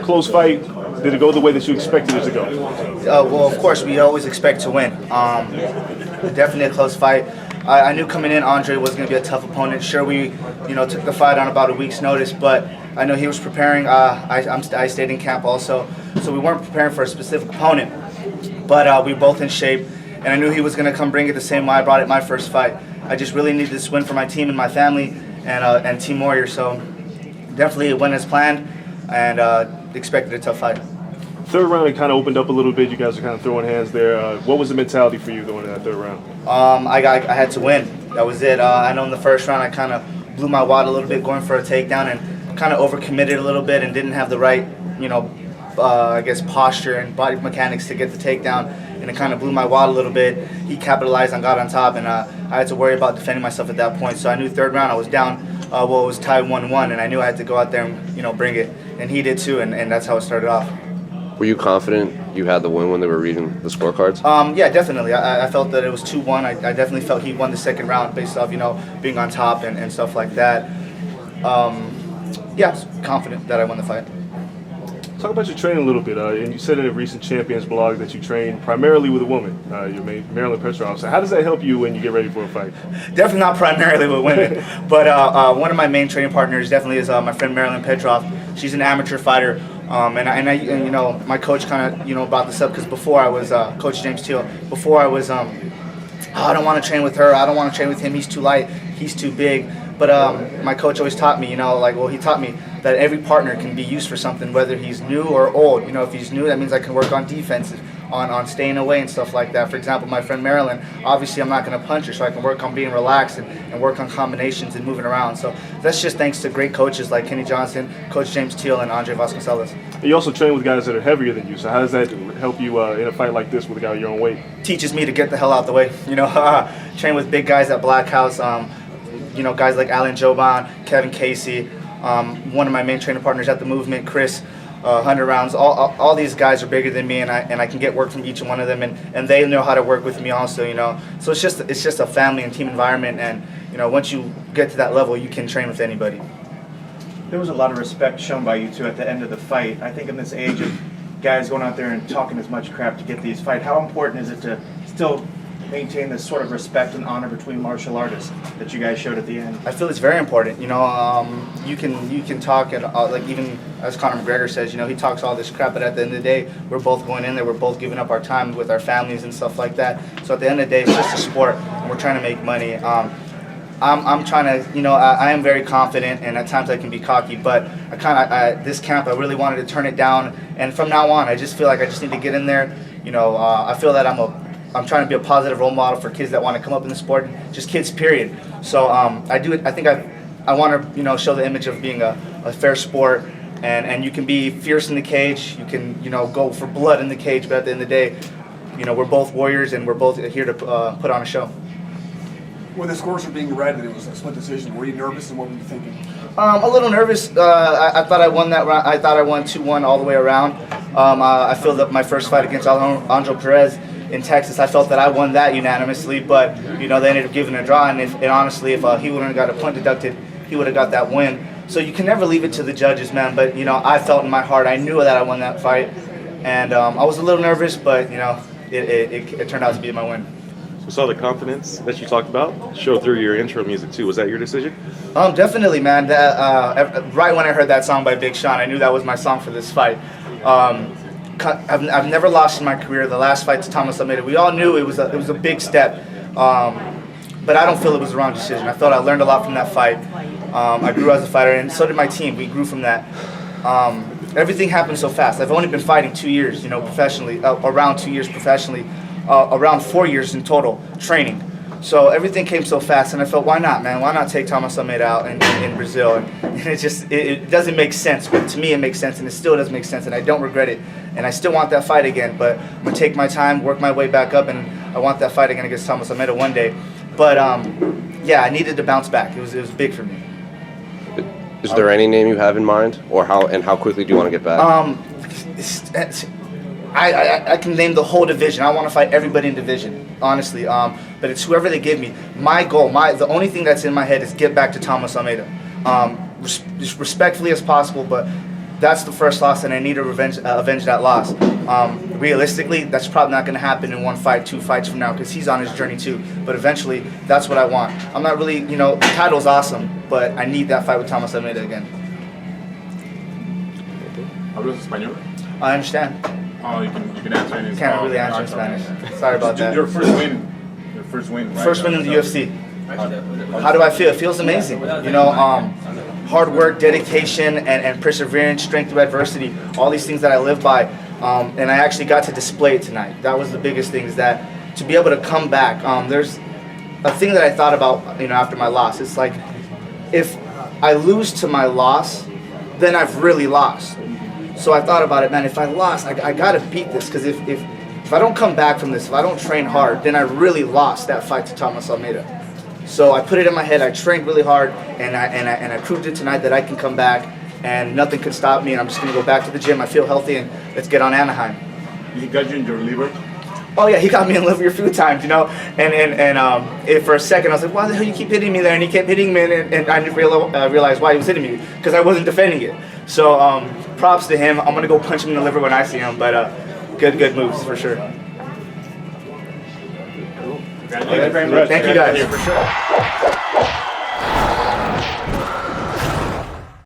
close fight. Did it go the way that you expected it to go? Well, of course, we always expect to win. Definitely a close fight. I knew coming in Andre was going to be a tough opponent. Sure, we took the fight on about a week's notice, but I know he was preparing. I stayed in camp also, so we weren't preparing for a specific opponent. But we were both in shape, and I knew he was going to come bring it the same way I brought it my first fight. I just really needed this win for my team and my family and Team Warrior. So definitely it went as planned, and expected a tough fight. Third round, it kind of opened up a little bit. You guys are kind of throwing hands there. What was the mentality for you going in that third round? I had to win. That was it. I know in the first round I kind of blew my wad a little bit going for a takedown and kind of overcommitted a little bit and didn't have the right, I guess posture and body mechanics to get the takedown, and it kind of blew my wad a little bit. He capitalized and got on top, and I had to worry about defending myself at that point. So I knew third round I was down. It was tied 1-1, and I knew I had to go out there and bring it, and he did too, and that's how it started off. Were you confident you had the win when they were reading the scorecards? Yeah, definitely. I felt that it was 2-1. I definitely felt he won the second round based off, being on top and stuff like that. Yeah, I was confident that I won the fight. Talk about your training a little bit. And you said in a recent Champions blog that you train primarily with a woman, your Marilyn Petrov. So how does that help you when you get ready for a fight? Definitely not primarily with women, but one of my main training partners definitely is my friend Marilyn Petrov. She's an amateur fighter. And my coach kind of brought this up because before I was Coach James Teal. Before I was I don't want to train with her. I don't want to train with him. He's too light. He's too big. But my coach always taught me, he taught me that every partner can be used for something, whether he's new or old. If he's new, that means I can work on defense, on staying away and stuff like that. For example, my friend Marilyn, obviously I'm not going to punch her, so I can work on being relaxed and work on combinations and moving around. So that's just thanks to great coaches like Kenny Johnson, Coach James Teal, and Andre Vasconcelos. You also train with guys that are heavier than you, so how does that help you in a fight like this with a guy your own weight? Teaches me to get the hell out the way. Train with big guys at Black House, guys like Alan Joban, Kevin Casey, one of my main training partners at the Movement, Chris, 100 Rounds. All these guys are bigger than me, and I can get work from each one of them, and they know how to work with me also. So it's just a family and team environment, and once you get to that level, you can train with anybody. There was a lot of respect shown by you two at the end of the fight. I think in this age of guys going out there and talking as much crap to get these fights, how important is it to still maintain this sort of respect and honor between martial artists that you guys showed at the end? I feel it's very important. You can talk and even as Conor McGregor says, he talks all this crap, but at the end of the day, we're both going in there, we're both giving up our time with our families and stuff like that. So at the end of the day, it's just a sport, and we're trying to make money. I'm trying to, I am very confident, and at times I can be cocky, but this camp, I really wanted to turn it down, and from now on, I just feel like I just need to get in there. I feel that I'm trying to be a positive role model for kids that want to come up in the sport, just kids, period. So I think I want to, show the image of being a fair sport, and you can be fierce in the cage, you can, go for blood in the cage, but at the end of the day, we're both warriors, and we're both here to put on a show. When the scores were being read and it was a split decision, were you nervous, and what were you thinking? A little nervous. I thought I won that round. I thought I won 2-1 all the way around. I feel that my first fight against Alejandro Perez in Texas, I felt that I won that unanimously, but they ended up giving a draw, and honestly, if he wouldn't have got a point deducted, he would have got that win. So you can never leave it to the judges, man, but I felt in my heart, I knew that I won that fight, and I was a little nervous, but it turned out to be my win. We saw the confidence that you talked about show through your intro music too. Was that your decision? Definitely, man. Right when I heard that song by Big Sean, I knew that was my song for this fight. I've never lost in my career. The last fight to Thomas Almeida, we all knew it was a big step, but I don't feel it was the wrong decision. I felt I learned a lot from that fight. I grew as a fighter, and so did my team. We grew from that. Everything happened so fast. I've only been fighting 2 years, professionally, around 2 years professionally. Around 4 years in total training. So everything came so fast, and I felt, why not, man? Why not take Thomas Almeida out in Brazil? And it doesn't make sense, but to me it makes sense, and it still does make sense, and I don't regret it. And I still want that fight again, but I'm going to take my time, work my way back up, and I want that fight again against Thomas Almeida one day. But yeah, I needed to bounce back. It was big for me. Is there any name you have in mind, or how quickly do you want to get back? I can name the whole division. I want to fight everybody in division, honestly. But it's whoever they give me. My goal, the only thing that's in my head is get back to Thomas Almeida. As respectfully as possible, but that's the first loss, and I need to avenge that loss. Realistically, that's probably not going to happen in 1 fight, 2 fights from now, because he's on his journey too. But eventually, that's what I want. I'm not really, the title's awesome, but I need that fight with Thomas Almeida again. ¿Hablas español? I understand. Oh, you can answer in Can't really answer in Spanish. Sorry about that. Your first win. Your first win, right? First win in the UFC. How do I feel? It feels amazing. Hard work, dedication, and perseverance, strength through adversity, all these things that I live by. And I actually got to display it tonight. That was the biggest thing, is that to be able to come back. There's a thing that I thought about, after my loss. It's like, if I lose to my loss, then I've really lost. So I thought about it, man, if I lost, I got to beat this, because if I don't come back from this, if I don't train hard, then I really lost that fight to Thomas Almeida. So I put it in my head, I trained really hard, and I proved it tonight that I can come back, and nothing can stop me, and I'm just going to go back to the gym. I feel healthy, and let's get on Anaheim. He got you in your liver? Oh yeah, he got me in liver a few times, and for a second I was like, why the hell you keep hitting me there? And he kept hitting me, and I didn't realize why he was hitting me, because I wasn't defending it. So props to him. I'm going to go punch him in the liver when I see him, but good moves for sure. Thank you very much. Thank you guys.